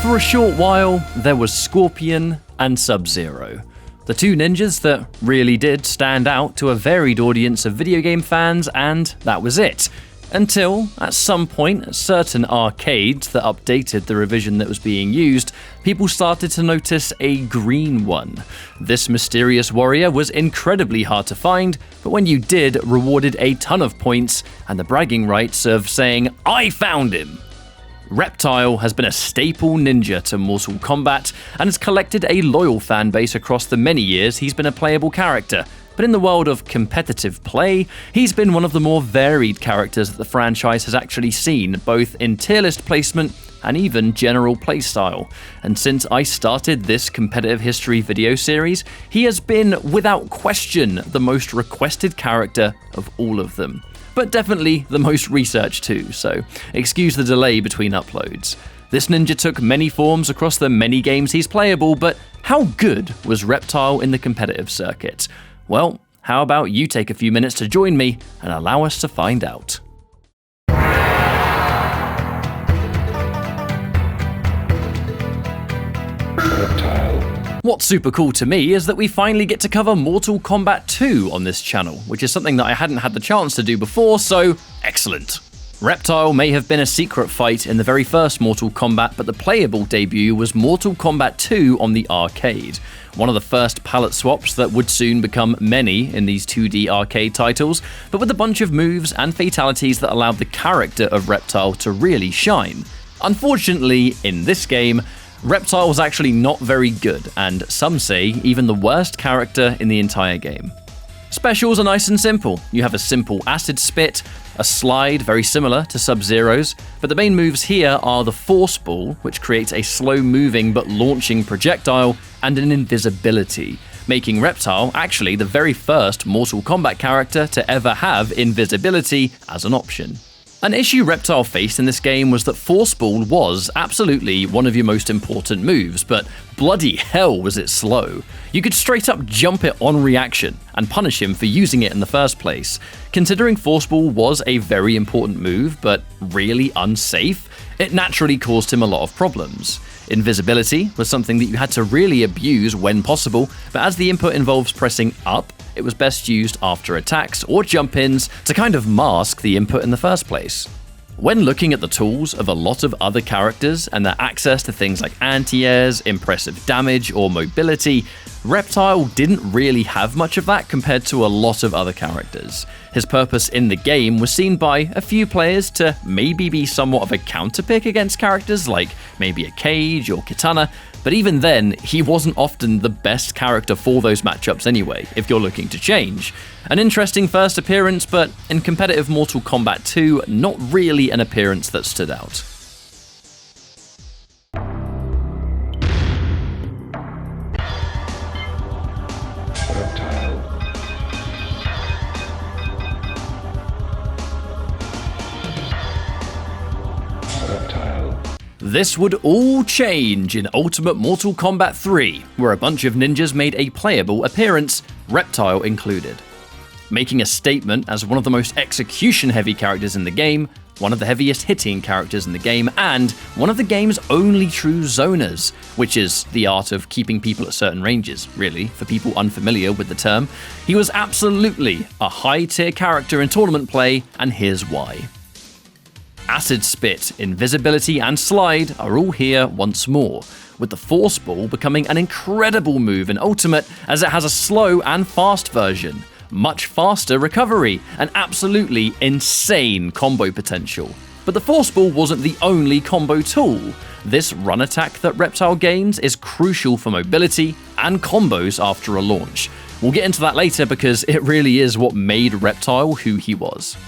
For a short while, there was Scorpion and Sub-Zero, the two ninjas that really did stand out to a varied audience of video game fans, and that was it. Until, at some point, certain arcades that updated the revision that was being used, people started to notice a green one. This mysterious warrior was incredibly hard to find, but when you did, rewarded a ton of points and the bragging rights of saying, "I found him!" Reptile has been a staple ninja to Mortal Kombat and has collected a loyal fan base across the many years he's been a playable character. But in the world of competitive play, he's been one of the more varied characters that the franchise has actually seen, both in tier list placement and even general playstyle. And since I started this competitive history video series, he has been, without question, the most requested character of all of them. But definitely the most researched too, so excuse the delay between uploads. This ninja took many forms across the many games he's playable, but how good was Reptile in the competitive circuit? Well, how about you take a few minutes to join me and allow us to find out. Reptile. What's super cool to me is that we finally get to cover Mortal Kombat 2 on this channel, which is something that I hadn't had the chance to do before, so excellent. Reptile may have been a secret fight in the very first Mortal Kombat, but the playable debut was Mortal Kombat 2 on the arcade. One of the first palette swaps that would soon become many in these 2D arcade titles, but with a bunch of moves and fatalities that allowed the character of Reptile to really shine. Unfortunately, in this game, Reptile was actually not very good, and some say even the worst character in the entire game. Specials are nice and simple. You have a simple acid spit, a slide very similar to Sub-Zero's, but the main moves here are the Force Ball, which creates a slow-moving but launching projectile, and an invisibility, making Reptile actually the very first Mortal Kombat character to ever have invisibility as an option. An issue Reptile faced in this game was that Force Ball was absolutely one of your most important moves, but bloody hell was it slow. You could straight up jump it on reaction and punish him for using it in the first place. Considering Force Ball was a very important move, but really unsafe, it naturally caused him a lot of problems. Invisibility was something that you had to really abuse when possible, but as the input involves pressing up, it was best used after attacks or jump-ins to kind of mask the input in the first place. When looking at the tools of a lot of other characters and their access to things like anti-airs, impressive damage, or mobility, Reptile didn't really have much of that compared to a lot of other characters. His purpose in the game was seen by a few players to maybe be somewhat of a counterpick against characters like maybe a Cage or Kitana, but even then, he wasn't often the best character for those matchups anyway, if you're looking to change. An interesting first appearance, but in competitive Mortal Kombat 2, not really an appearance that stood out. This would all change in Ultimate Mortal Kombat 3, where a bunch of ninjas made a playable appearance, Reptile included. Making a statement as one of the most execution-heavy characters in the game, one of the heaviest hitting characters in the game, and one of the game's only true zoners, which is the art of keeping people at certain ranges, really, for people unfamiliar with the term. He was absolutely a high-tier character in tournament play, and here's why. Acid Spit, Invisibility, and Slide are all here once more, with the Force Ball becoming an incredible move in Ultimate as it has a slow and fast version, much faster recovery, and absolutely insane combo potential. But the Force Ball wasn't the only combo tool. This run attack that Reptile gains is crucial for mobility and combos after a launch. We'll get into that later because it really is what made Reptile who he was.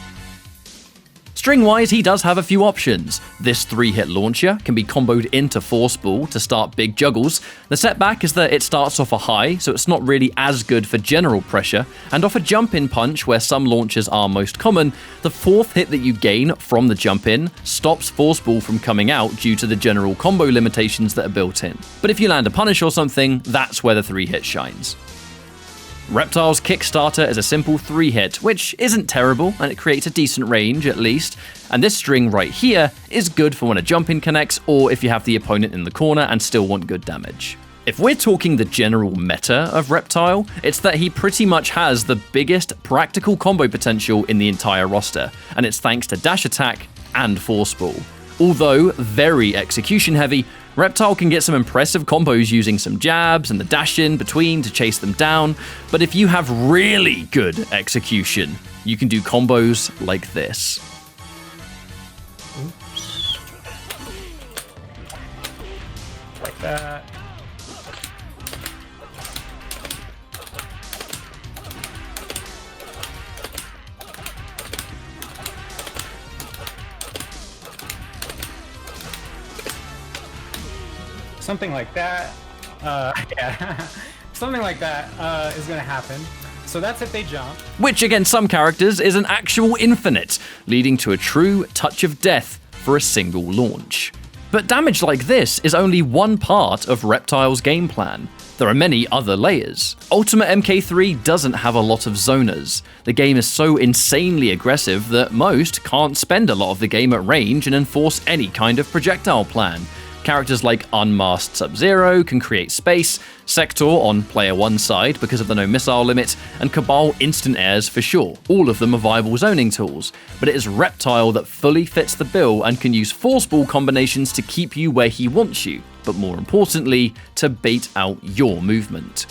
String-wise, he does have a few options. This 3-hit launcher can be comboed into Force Ball to start big juggles. The setback is that it starts off a high, so it's not really as good for general pressure, and off a jump-in punch where some launchers are most common, the 4th hit that you gain from the jump-in stops Force Ball from coming out due to the general combo limitations that are built in. But if you land a punish or something, that's where the 3-hit shines. Reptile's Kickstarter is a simple 3-hit, which isn't terrible, and it creates a decent range at least, and this string right here is good for when a jump-in connects or if you have the opponent in the corner and still want good damage. If we're talking the general meta of Reptile, it's that he pretty much has the biggest practical combo potential in the entire roster, and it's thanks to dash attack and force ball. Although very execution heavy, Reptile can get some impressive combos using some jabs and the dash in between to chase them down, but if you have really good execution, you can do combos like this. Oops. Like that. Something like that. Yeah. Something like that is going to happen. So that's if they jump. Which against some characters is an actual infinite, leading to a true touch of death for a single launch. But damage like this is only one part of Reptile's game plan. There are many other layers. Ultimate MK3 doesn't have a lot of zoners. The game is so insanely aggressive that most can't spend a lot of the game at range and enforce any kind of projectile plan. Characters like Unmasked Sub-Zero can create space, Sector on player 1's side because of the no missile limit, and Cabal instant airs for sure. All of them are viable zoning tools, but it is Reptile that fully fits the bill and can use force ball combinations to keep you where he wants you, but more importantly, to bait out your movement.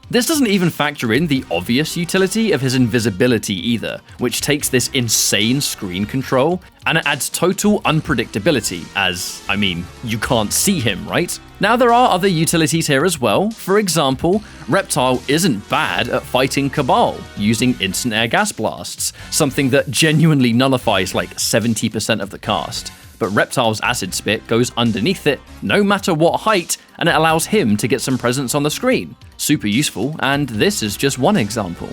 This doesn't even factor in the obvious utility of his invisibility either, which takes this insane screen control, and it adds total unpredictability, as, I mean, you can't see him, right? Now there are other utilities here as well. For example, Reptile isn't bad at fighting Cabal, using instant air gas blasts, something that genuinely nullifies like 70% of the cast. But Reptile's acid spit goes underneath it, no matter what height, and it allows him to get some presence on the screen. Super useful, and this is just one example.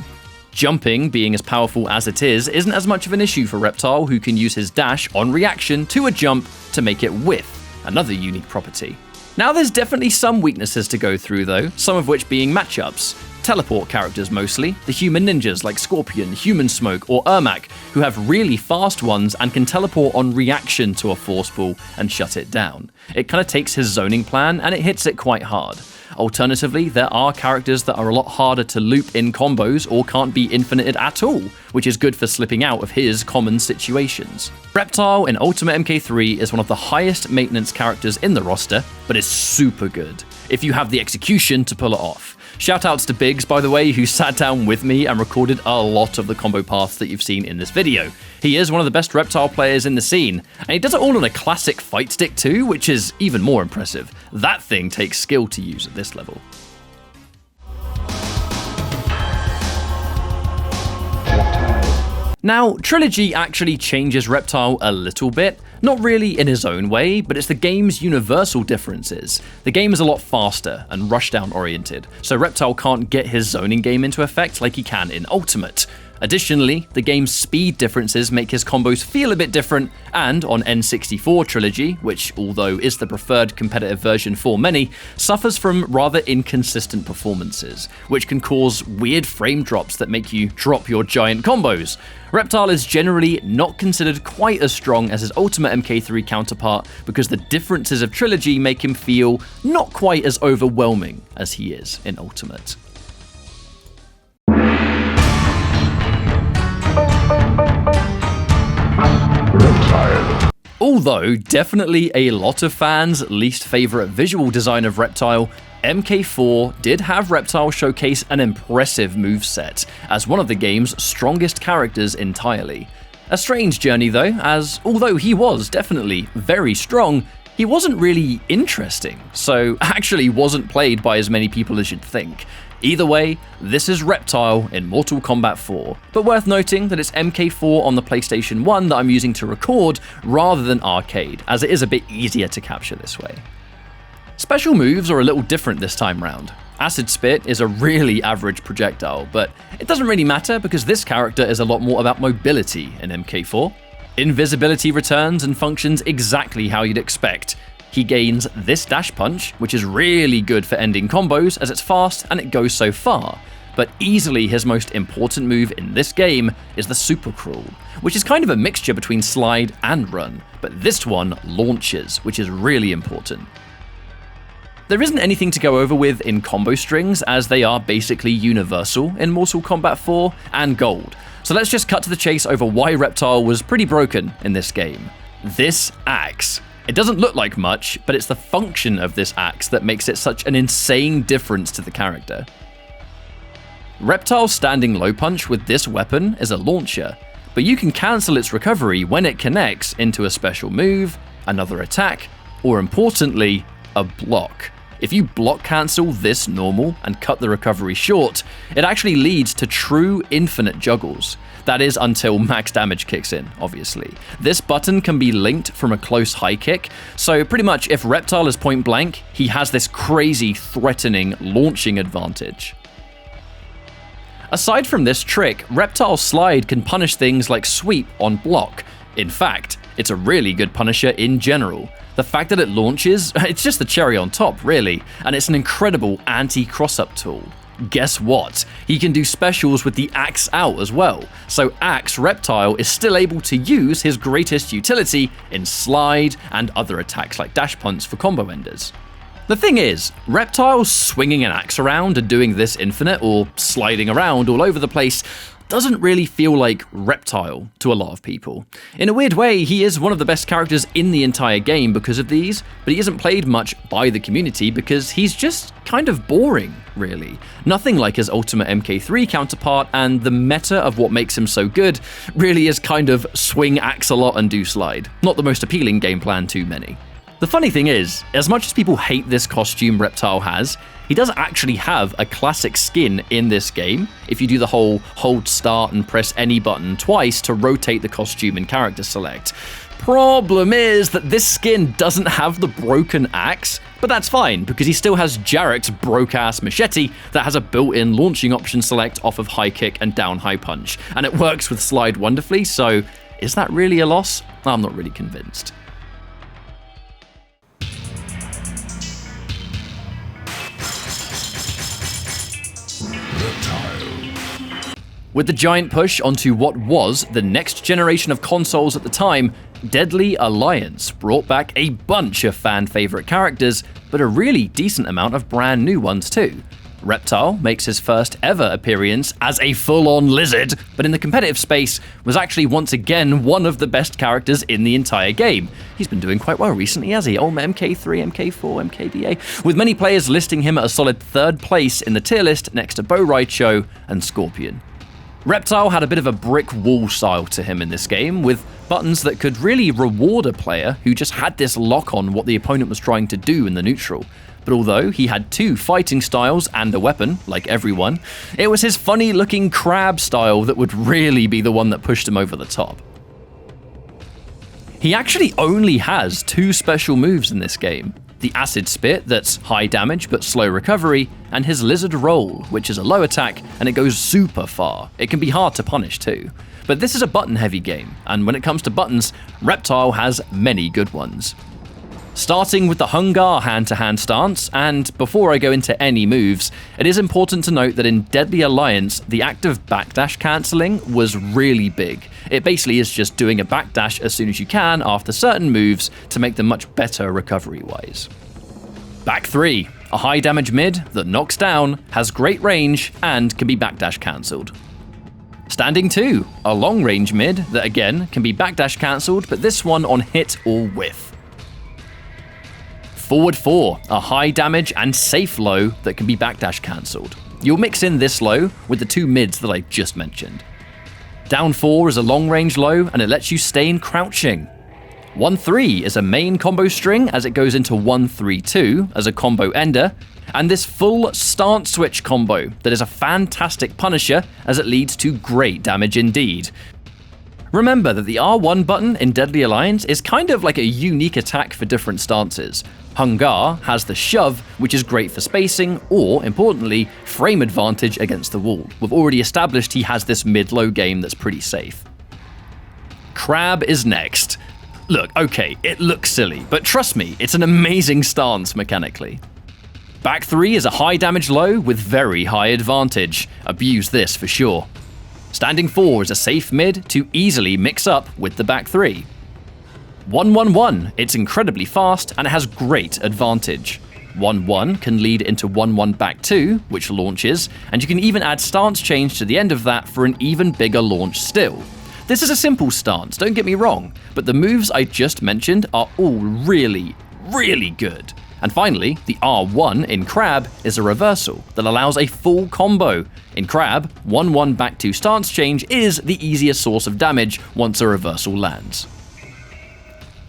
Jumping, being as powerful as it is, isn't as much of an issue for Reptile, who can use his dash on reaction to a jump to make it whiff, another unique property. Now there's definitely some weaknesses to go through though, some of which being matchups. Teleport characters mostly, the human ninjas like Scorpion, Human Smoke, or Ermac, who have really fast ones and can teleport on reaction to a force ball and shut it down. It kind of takes his zoning plan and it hits it quite hard. Alternatively, there are characters that are a lot harder to loop in combos or can't be infinited at all, which is good for slipping out of his common situations. Reptile in Ultimate MK3 is one of the highest maintenance characters in the roster, but is super good, if you have the execution to pull it off. Shoutouts to Biggs, by the way, who sat down with me and recorded a lot of the combo paths that you've seen in this video. He is one of the best Reptile players in the scene, and he does it all on a classic fight stick too, which is even more impressive. That thing takes skill to use at this level. Now, Trilogy actually changes Reptile a little bit, not really in his own way, but it's the game's universal differences. The game is a lot faster and rushdown oriented, so Reptile can't get his zoning game into effect like he can in Ultimate. Additionally, the game's speed differences make his combos feel a bit different, and on N64 Trilogy, which although is the preferred competitive version for many, suffers from rather inconsistent performances, which can cause weird frame drops that make you drop your giant combos. Reptile is generally not considered quite as strong as his Ultimate MK3 counterpart because the differences of Trilogy make him feel not quite as overwhelming as he is in Ultimate. Although definitely a lot of fans' least favourite visual design of Reptile, MK4 did have Reptile showcase an impressive moveset as one of the game's strongest characters entirely. A strange journey though, as although he was definitely very strong, he wasn't really interesting, so actually wasn't played by as many people as you'd think. Either way, this is Reptile in Mortal Kombat 4, but worth noting that it's MK4 on the PlayStation 1 that I'm using to record rather than arcade, as it is a bit easier to capture this way. Special moves are a little different this time round. Acid Spit is a really average projectile, but it doesn't really matter because this character is a lot more about mobility in MK4. Invisibility returns and functions exactly how you'd expect. He gains this dash punch, which is really good for ending combos as it's fast and it goes so far. but easily his most important move in this game is the super crawl, which is kind of a mixture between slide and run, but this one launches, which is really important. There isn't anything to go over with in combo strings, as they are basically universal in Mortal Kombat 4 and Gold, so let's just cut to the chase over why Reptile was pretty broken in this game. This axe. It doesn't look like much, but it's the function of this axe that makes it such an insane difference to the character. Reptile's standing low punch with this weapon is a launcher, but you can cancel its recovery when it connects into a special move, another attack, or importantly, a block. If you block cancel this normal and cut the recovery short, it actually leads to true infinite juggles. That is until max damage kicks in, obviously. This button can be linked from a close high kick, so pretty much if Reptile is point blank, he has this crazy, threatening launching advantage. Aside from this trick, Reptile's slide can punish things like sweep on block. In fact, it's a really good punisher in general. The fact that it launches, it's just the cherry on top, really, and it's an incredible anti-cross-up tool. Guess what? He can do specials with the Axe out as well, so Axe Reptile is still able to use his greatest utility in slide and other attacks like dash punts for combo enders. The thing is, Reptile swinging an axe around and doing this infinite or sliding around all over the place doesn't really feel like Reptile to a lot of people. In a weird way, he is one of the best characters in the entire game because of these, but he isn't played much by the community because he's just kind of boring, really. Nothing like his Ultimate MK3 counterpart, and the meta of what makes him so good really is kind of swing axe a lot and do slide. Not the most appealing game plan to many. The funny thing is, as much as people hate this costume Reptile has, he does actually have a classic skin in this game, if you do the whole hold start and press any button twice to rotate the costume and character select. Problem is that this skin doesn't have the broken axe, but that's fine, because he still has Jarrek's broke-ass machete that has a built-in launching option select off of high kick and down high punch, and it works with slide wonderfully, so is that really a loss? I'm not really convinced. With the giant push onto what was the next generation of consoles at the time, Deadly Alliance brought back a bunch of fan-favorite characters, but a really decent amount of brand new ones too. Reptile makes his first ever appearance as a full-on lizard, but in the competitive space was actually once again one of the best characters in the entire game. He's been doing quite well recently, has he? MK3, MK4, MKBA, with many players listing him at a solid third place in the tier list next to Bo Raicho and Scorpion. Reptile had a bit of a brick wall style to him in this game, with buttons that could really reward a player who just had this lock on what the opponent was trying to do in the neutral. But although he had two fighting styles and a weapon, like everyone, it was his funny looking crab style that would really be the one that pushed him over the top. He actually only has two special moves in this game. The Acid Spit, that's high damage but slow recovery, and his Lizard Roll, which is a low attack and it goes super far. It can be hard to punish too. But this is a button-heavy game, and when it comes to buttons, Reptile has many good ones. Starting with the Hungar hand-to-hand stance, and before I go into any moves, it is important to note that in Deadly Alliance, the active backdash cancelling was really big. It basically is just doing a backdash as soon as you can after certain moves to make them much better recovery-wise. Back 3, a high damage mid that knocks down, has great range, and can be backdash cancelled. Standing 2, a long range mid that again can be backdash cancelled, but this one on hit or whiff. Forward 4, a high damage and safe low that can be backdash cancelled. You'll mix in this low with the two mids that I just mentioned. Down 4 is a long range low and it lets you stay in crouching. 1-3 is a main combo string as it goes into 1-3-2 as a combo ender, and this full stance switch combo that is a fantastic punisher as it leads to great damage indeed. Remember that the R1 button in Deadly Alliance is kind of like a unique attack for different stances. Hungar has the shove, which is great for spacing, or, importantly, frame advantage against the wall. We've already established he has this mid-low game that's pretty safe. Crab is next. Look, okay, it looks silly, but trust me, it's an amazing stance mechanically. Back 3 is a high damage low with very high advantage. Abuse this for sure. Standing 4 is a safe mid to easily mix up with the back 3. 1-1-1, it's incredibly fast and it has great advantage. 1-1 can lead into 1-1 back 2, which launches, and you can even add stance change to the end of that for an even bigger launch still. This is a simple stance, don't get me wrong, but the moves I just mentioned are all really, really good. And finally, the R1 in Crab is a reversal that allows a full combo. In Crab, 1-1 back 2 stance change is the easiest source of damage once a reversal lands.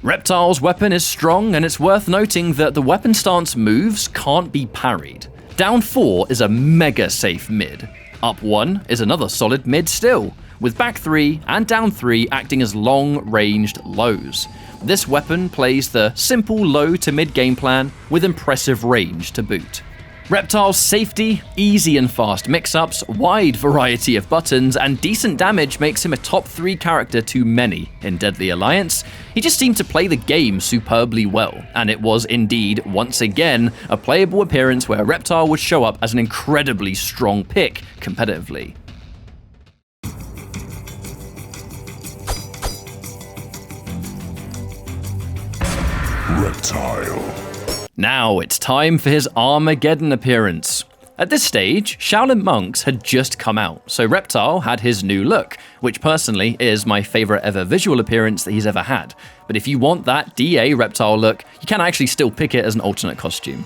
Reptile's weapon is strong, and it's worth noting that the weapon stance moves can't be parried. Down 4 is a mega safe mid. Up 1 is another solid mid still, with back 3 and down 3 acting as long-ranged lows. This weapon plays the simple low to mid game plan with impressive range to boot. Reptile's safety, easy and fast mix-ups, wide variety of buttons, and decent damage makes him a top 3 character to many in Deadly Alliance. He just seemed to play the game superbly well, and it was indeed, once again, a playable appearance where Reptile would show up as an incredibly strong pick competitively. Reptile. Now it's time for his Armageddon appearance. At this stage, Shaolin Monks had just come out, so Reptile had his new look, which personally is my favourite ever visual appearance that he's ever had. But if you want that DA Reptile look, you can actually still pick it as an alternate costume.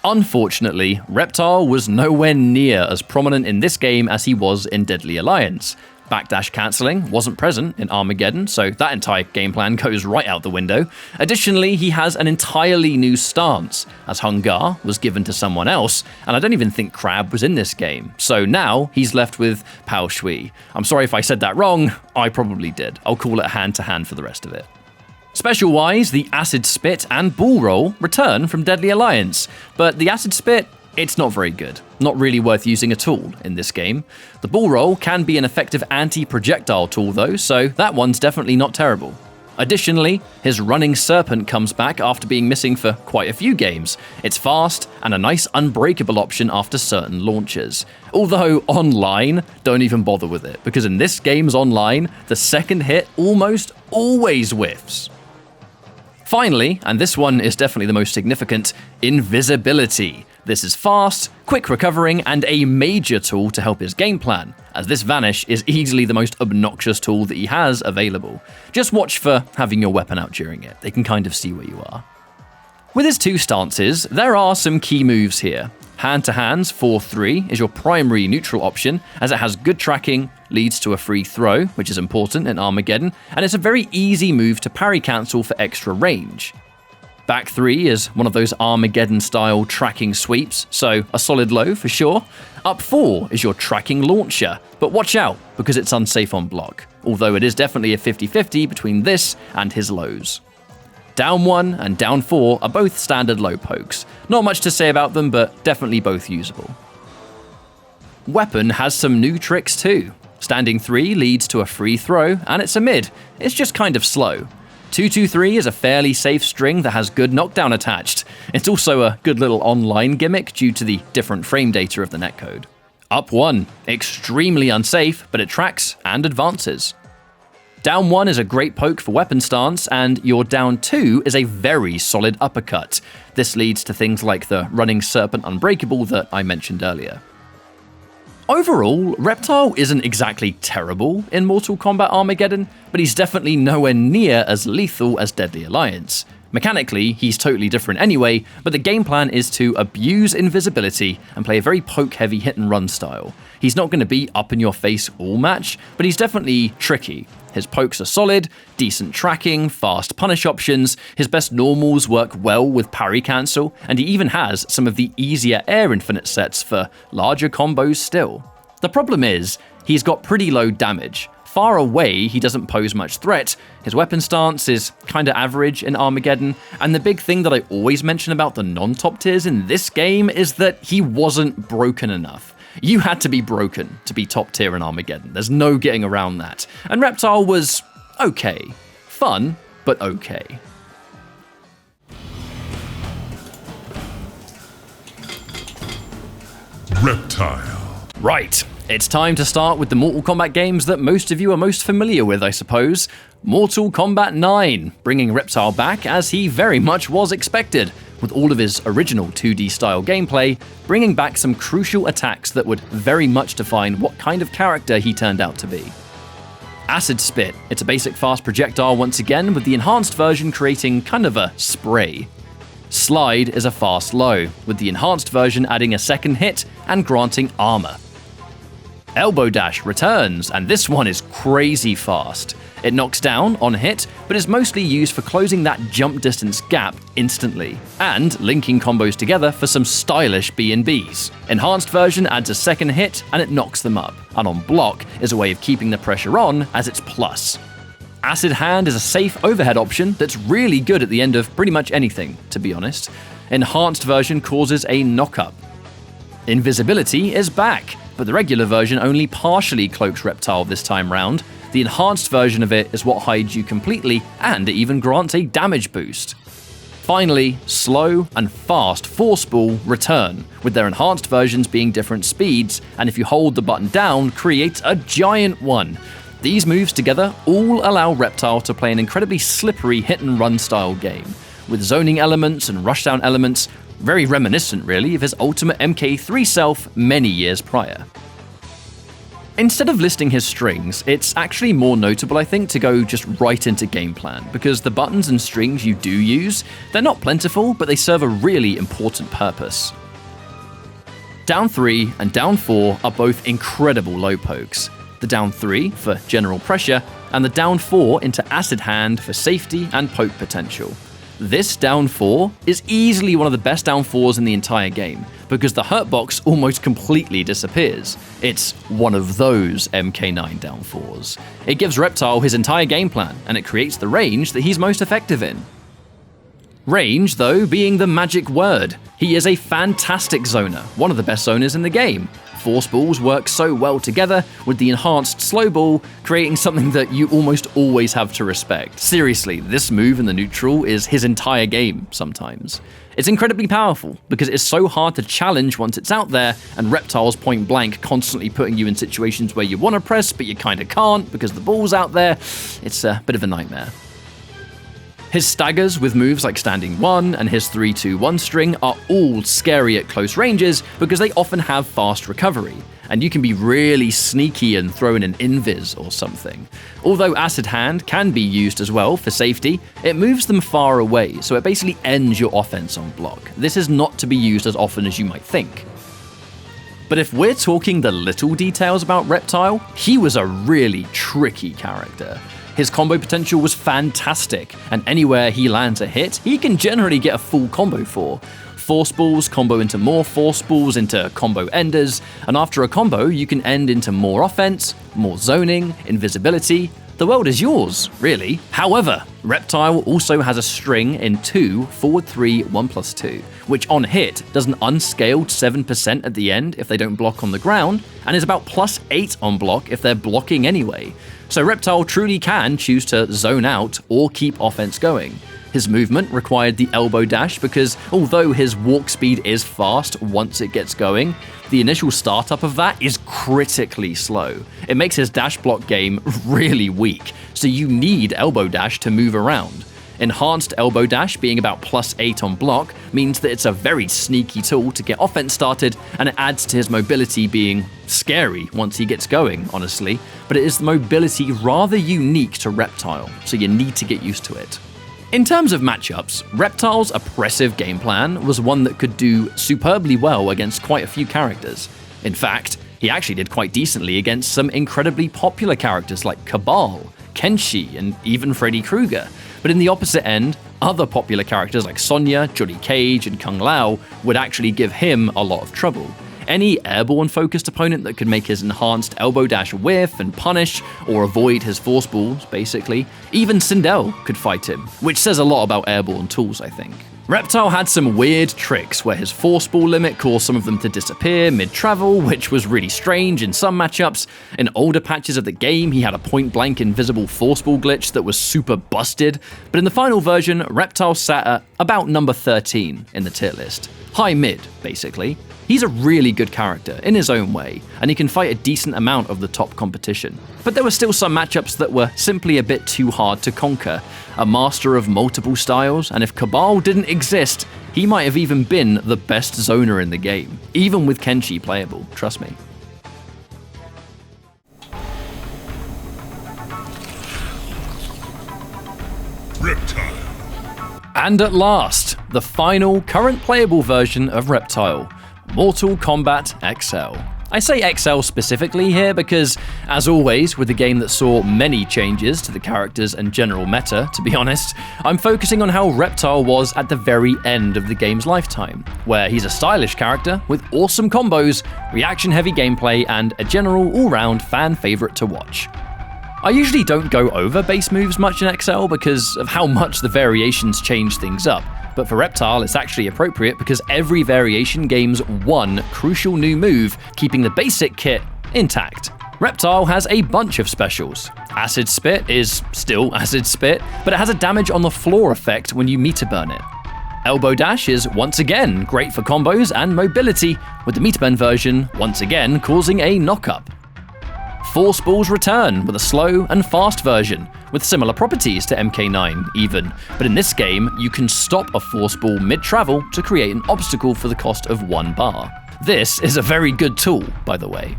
Unfortunately, Reptile was nowhere near as prominent in this game as he was in Deadly Alliance. Backdash cancelling wasn't present in Armageddon, so that entire game plan goes right out the window. Additionally, he has an entirely new stance, as Hungar was given to someone else, and I don't even think Crab was in this game. So now he's left with Pao Shui. I'm sorry if I said that wrong, I probably did. I'll call it hand-to-hand for the rest of it. Special-wise, the Acid Spit and Bull Roll return from Deadly Alliance, but the Acid Spit, it's not very good. Not really worth using at all in this game. The Bull Roll can be an effective anti-projectile tool though, so that one's definitely not terrible. Additionally, his Running Serpent comes back after being missing for quite a few games. It's fast and a nice unbreakable option after certain launches. Although online, don't even bother with it, because in this game's online, the second hit almost always whiffs. Finally, and this one is definitely the most significant, invisibility. This is fast, quick recovering, and a major tool to help his game plan, as this Vanish is easily the most obnoxious tool that he has available. Just watch for having your weapon out during it, they can kind of see where you are. With his 2 stances, there are some key moves here. Hand-to-hands 4-3 is your primary neutral option, as it has good tracking, leads to a free throw, which is important in Armageddon, and it's a very easy move to parry cancel for extra range. Back 3 is one of those Armageddon-style tracking sweeps, so a solid low for sure. Up 4 is your tracking launcher, but watch out, because it's unsafe on block, although it is definitely a 50-50 between this and his lows. Down 1 and down 4 are both standard low pokes. Not much to say about them, but definitely both usable. Weapon has some new tricks too. Standing 3 leads to a free throw, and it's a mid. It's just kind of slow. 2-2-3 is a fairly safe string that has good knockdown attached. It's also a good little online gimmick due to the different frame data of the netcode. Up 1, extremely unsafe, but it tracks and advances. Down 1 is a great poke for weapon stance, and your down 2 is a very solid uppercut. This leads to things like the Running Serpent Unbreakable that I mentioned earlier. Overall, Reptile isn't exactly terrible in Mortal Kombat Armageddon, but he's definitely nowhere near as lethal as Deadly Alliance. Mechanically, he's totally different anyway, but the game plan is to abuse invisibility and play a very poke-heavy hit-and-run style. He's not going to be up-in-your-face all match, but he's definitely tricky. His pokes are solid, decent tracking, fast punish options, his best normals work well with parry cancel, and he even has some of the easier air infinite sets for larger combos still. The problem is, he's got pretty low damage. Far away, he doesn't pose much threat, his weapon stance is kinda average in Armageddon, and the big thing that I always mention about the non-top tiers in this game is that he wasn't broken enough. You had to be broken to be top tier in Armageddon, there's no getting around that. And Reptile was okay. Fun, but okay. Reptile. Right, it's time to start with the Mortal Kombat games that most of you are most familiar with, I suppose. Mortal Kombat 9, bringing Reptile back as he very much was expected, with all of his original 2D style gameplay, bringing back some crucial attacks that would very much define what kind of character he turned out to be. Acid Spit, it's a basic fast projectile once again, with the enhanced version creating kind of a spray. Slide is a fast low, with the enhanced version adding a second hit and granting armor. Elbow Dash returns, and this one is crazy fast. It knocks down on hit, but is mostly used for closing that jump distance gap instantly, and linking combos together for some stylish B&Bs. Enhanced version adds a second hit, and it knocks them up, and on block is a way of keeping the pressure on as its plus. Acid Hand is a safe overhead option that's really good at the end of pretty much anything, to be honest. Enhanced version causes a knock-up. Invisibility is back, but the regular version only partially cloaks Reptile this time round. The enhanced version of it is what hides you completely, and it even grants a damage boost. Finally, slow and fast Force Ball return, with their enhanced versions being different speeds, and if you hold the button down, creates a giant one. These moves together all allow Reptile to play an incredibly slippery hit-and-run style game, with zoning elements and rushdown elements, very reminiscent really of his ultimate MK3 self many years prior. Instead of listing his strings, it's actually more notable I think to go just right into game plan, because the buttons and strings you do use, they're not plentiful, but they serve a really important purpose. Down 3 and down 4 are both incredible low pokes. The down 3 for general pressure, and the down 4 into Acid Hand for safety and poke potential. This down 4 is easily one of the best down 4s in the entire game, because the hurt box almost completely disappears. It's one of those MK9 down 4s. It gives Reptile his entire game plan, and it creates the range that he's most effective in. Range, though, being the magic word. He is a fantastic zoner, one of the best zoners in the game. Force balls work so well together, with the enhanced slow ball creating something that you almost always have to respect. Seriously, this move in the neutral is his entire game sometimes. It's incredibly powerful, because it's so hard to challenge once it's out there, and Reptile's point blank constantly putting you in situations where you want to press, but you kinda can't because the ball's out there. It's a bit of a nightmare. His staggers with moves like Standing 1 and his 3-2-1 string are all scary at close ranges because they often have fast recovery, and you can be really sneaky and throw in an invis or something. Although Acid Hand can be used as well for safety, it moves them far away, so it basically ends your offense on block. This is not to be used as often as you might think. But if we're talking the little details about Reptile, he was a really tricky character. His combo potential was fantastic, and anywhere he lands a hit, he can generally get a full combo for. Force balls combo into more force balls into combo enders, and after a combo you can end into more offense, more zoning, invisibility. The world is yours, really. However, Reptile also has a string in 2 forward 3 1+2, which on hit does an unscaled 7% at the end if they don't block on the ground, and is about +8 on block if they're blocking anyway. So Reptile truly can choose to zone out or keep offense going. His movement required the elbow dash because although his walk speed is fast once it gets going, the initial startup of that is critically slow. It makes his dash block game really weak, so you need elbow dash to move around. Enhanced elbow dash being about +8 on block means that it's a very sneaky tool to get offense started, and it adds to his mobility being scary once he gets going, honestly. But it is the mobility rather unique to Reptile, so you need to get used to it. In terms of matchups, Reptile's oppressive game plan was one that could do superbly well against quite a few characters. In fact, he actually did quite decently against some incredibly popular characters like Cabal, Kenshi, and even Freddy Krueger. But in the opposite end, other popular characters like Sonya, Johnny Cage, and Kung Lao would actually give him a lot of trouble. Any airborne-focused opponent that could make his enhanced elbow dash whiff and punish, or avoid his force balls, basically, even Sindel could fight him, which says a lot about airborne tools, I think. Reptile had some weird tricks where his force ball limit caused some of them to disappear mid-travel, which was really strange in some matchups. In older patches of the game, he had a point-blank invisible force ball glitch that was super busted, but in the final version, Reptile sat at about number 13 in the tier list. High-mid, basically. He's a really good character in his own way, and he can fight a decent amount of the top competition. But there were still some matchups that were simply a bit too hard to conquer. A master of multiple styles, and if Cabal didn't exist, he might have even been the best zoner in the game, even with Kenshi playable, trust me. Reptile. And at last, the final current playable version of Reptile, Mortal Kombat XL. I say XL specifically here because, as always with a game that saw many changes to the characters and general meta, to be honest, I'm focusing on how Reptile was at the very end of the game's lifetime, where he's a stylish character with awesome combos, reaction-heavy gameplay, and a general all-round fan favorite to watch. I usually don't go over base moves much in XL because of how much the variations change things up, but for Reptile it's actually appropriate because every variation gains one crucial new move, keeping the basic kit intact. Reptile has a bunch of specials. Acid Spit is still Acid Spit, but it has a damage on the floor effect when you meter burn it. Elbow Dash is once again great for combos and mobility, with the meter burn version once again causing a knock-up. Force Balls return with a slow and fast version, with similar properties to MK9 even, but in this game you can stop a Force Ball mid-travel to create an obstacle for the cost of 1 bar. This is a very good tool, by the way.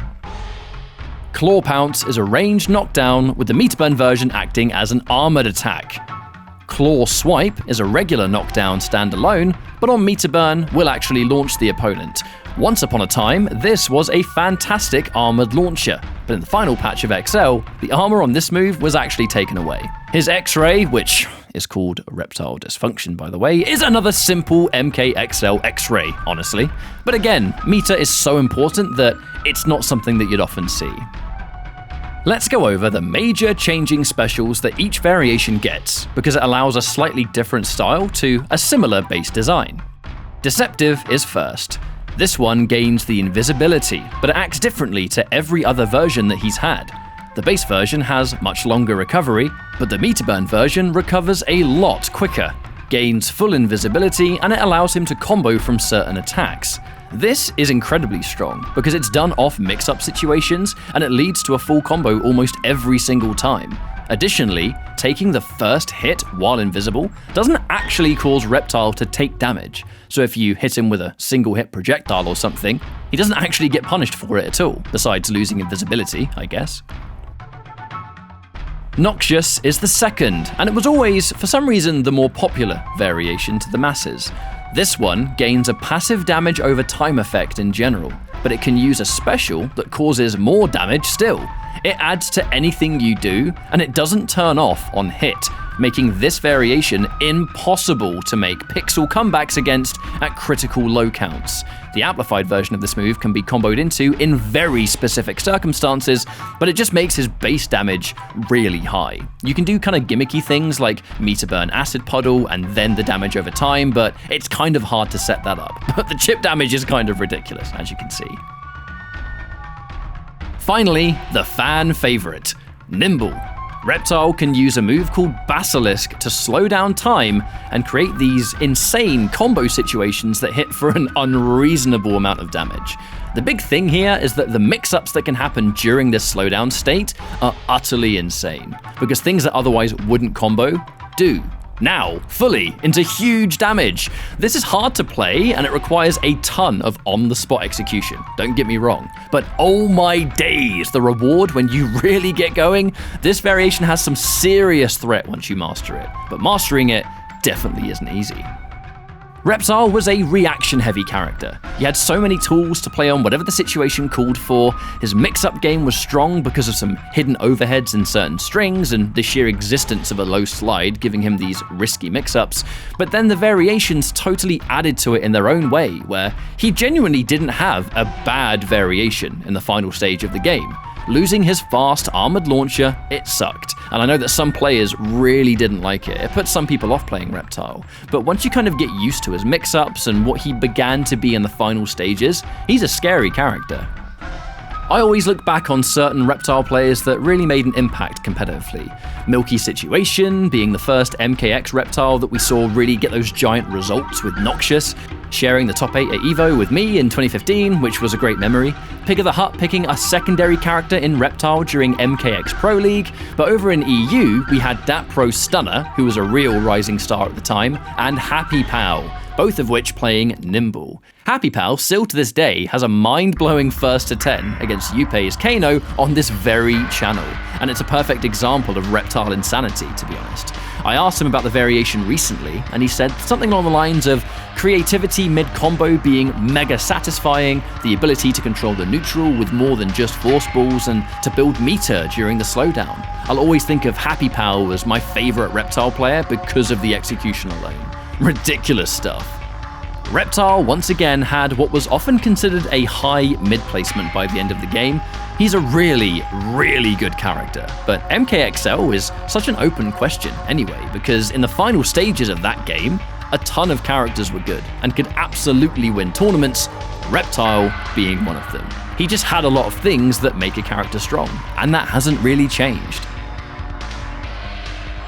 Claw Pounce is a ranged knockdown, with the meter burn version acting as an armored attack. Claw Swipe is a regular knockdown standalone, but on meter burn will actually launch the opponent. Once upon a time, this was a fantastic armored launcher, but in the final patch of XL, the armor on this move was actually taken away. His X-Ray, which is called Reptile Dysfunction by the way, is another simple MKXL X-Ray, honestly. But again, meter is so important that it's not something that you'd often see. Let's go over the major changing specials that each variation gets, because it allows a slightly different style to a similar base design. Deceptive is first. This one gains the invisibility, but it acts differently to every other version that he's had. The base version has much longer recovery, but the meter burn version recovers a lot quicker, gains full invisibility, and it allows him to combo from certain attacks. This is incredibly strong because it's done off mix-up situations and it leads to a full combo almost every single time. Additionally, taking the first hit while invisible doesn't actually cause Reptile to take damage, so if you hit him with a single hit projectile or something, he doesn't actually get punished for it at all, besides losing invisibility, I guess. Noxious is the second, and it was always, for some reason, the more popular variation to the masses. This one gains a passive damage over time effect in general, but it can use a special that causes more damage still. It adds to anything you do, and it doesn't turn off on hit, making this variation impossible to make pixel comebacks against at critical low counts. The amplified version of this move can be comboed into in very specific circumstances, but it just makes his base damage really high. You can do kind of gimmicky things like meter burn acid puddle and then the damage over time, but it's kind of hard to set that up. But the chip damage is kind of ridiculous, as you can see. Finally, the fan favorite, Nimble. Reptile can use a move called Basilisk to slow down time and create these insane combo situations that hit for an unreasonable amount of damage. The big thing here is that the mix-ups that can happen during this slowdown state are utterly insane, because things that otherwise wouldn't combo, do. Now, fully, into huge damage. This is hard to play, and it requires a ton of on-the-spot execution, don't get me wrong. But oh my days, the reward when you really get going, this variation has some serious threat once you master it, but mastering it definitely isn't easy. Reptile was a reaction-heavy character. He had so many tools to play on whatever the situation called for. His mix-up game was strong because of some hidden overheads in certain strings and the sheer existence of a low slide giving him these risky mix-ups. But then the variations totally added to it in their own way, where he genuinely didn't have a bad variation in the final stage of the game. Losing his fast armored launcher, it sucked, and I know that some players really didn't like it. It put some people off playing Reptile, but once you kind of get used to his mix-ups and what he began to be in the final stages, he's a scary character. I always look back on certain Reptile players that really made an impact competitively. Milky Situation being the first MKX Reptile that we saw really get those giant results with Noxious. sharing the top 8 at EVO with me in 2015, which was a great memory, Pig of the Hut picking a secondary character in Reptile during MKX Pro League, but over in EU, we had Dat Pro Stunner, who was a real rising star at the time, and Happy Pal, both of which playing Nimble. Happy Pal still to this day has a mind-blowing 1st to 10 against Yupei's Kano on this very channel, and it's a perfect example of Reptile insanity, to be honest. I asked him about the variation recently, and he said something along the lines of creativity mid-combo being mega satisfying, the ability to control the neutral with more than just force balls, and to build meter during the slowdown. I'll always think of Happy Pal as my favorite Reptile player because of the execution alone. Ridiculous stuff. Reptile once again had what was often considered a high mid placement by the end of the game. He's a really, really good character, but MKXL is such an open question anyway, because in the final stages of that game, a ton of characters were good and could absolutely win tournaments, Reptile being one of them. He just had a lot of things that make a character strong, and that hasn't really changed.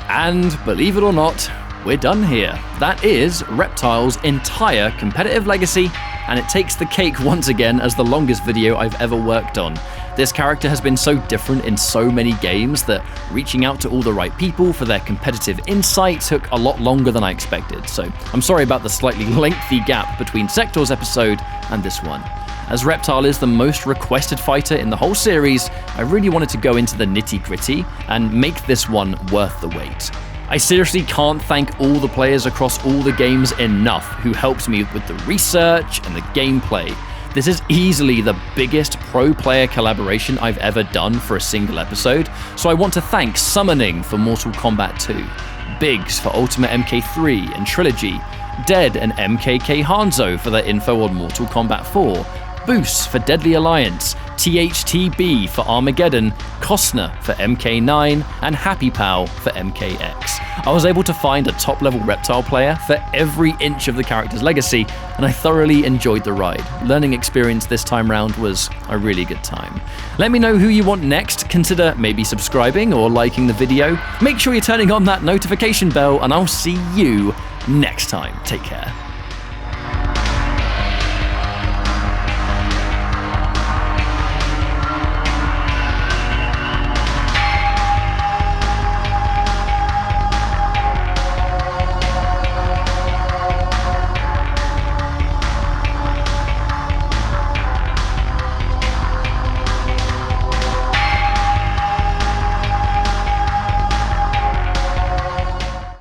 And believe it or not, we're done here. That is Reptile's entire competitive legacy, and it takes the cake once again as the longest video I've ever worked on. This character has been so different in so many games that reaching out to all the right people for their competitive insight took a lot longer than I expected, so I'm sorry about the slightly lengthy gap between Sector's episode and this one. As Reptile is the most requested fighter in the whole series, I really wanted to go into the nitty-gritty and make this one worth the wait. I seriously can't thank all the players across all the games enough who helped me with the research and the gameplay. This is easily the biggest pro player collaboration I've ever done for a single episode, so I want to thank Summoning for Mortal Kombat 2, Biggs for Ultimate MK3 and Trilogy, Dead and MKK Hanzo for their info on Mortal Kombat 4, Boos for Deadly Alliance, THTB for Armageddon, Costner for MK9, and Happy Pal for MKX. I was able to find a top-level Reptile player for every inch of the character's legacy, and I thoroughly enjoyed the ride. Learning experience this time round was a really good time. Let me know who you want next, consider maybe subscribing or liking the video. Make sure you're turning on that notification bell, and I'll see you next time. Take care.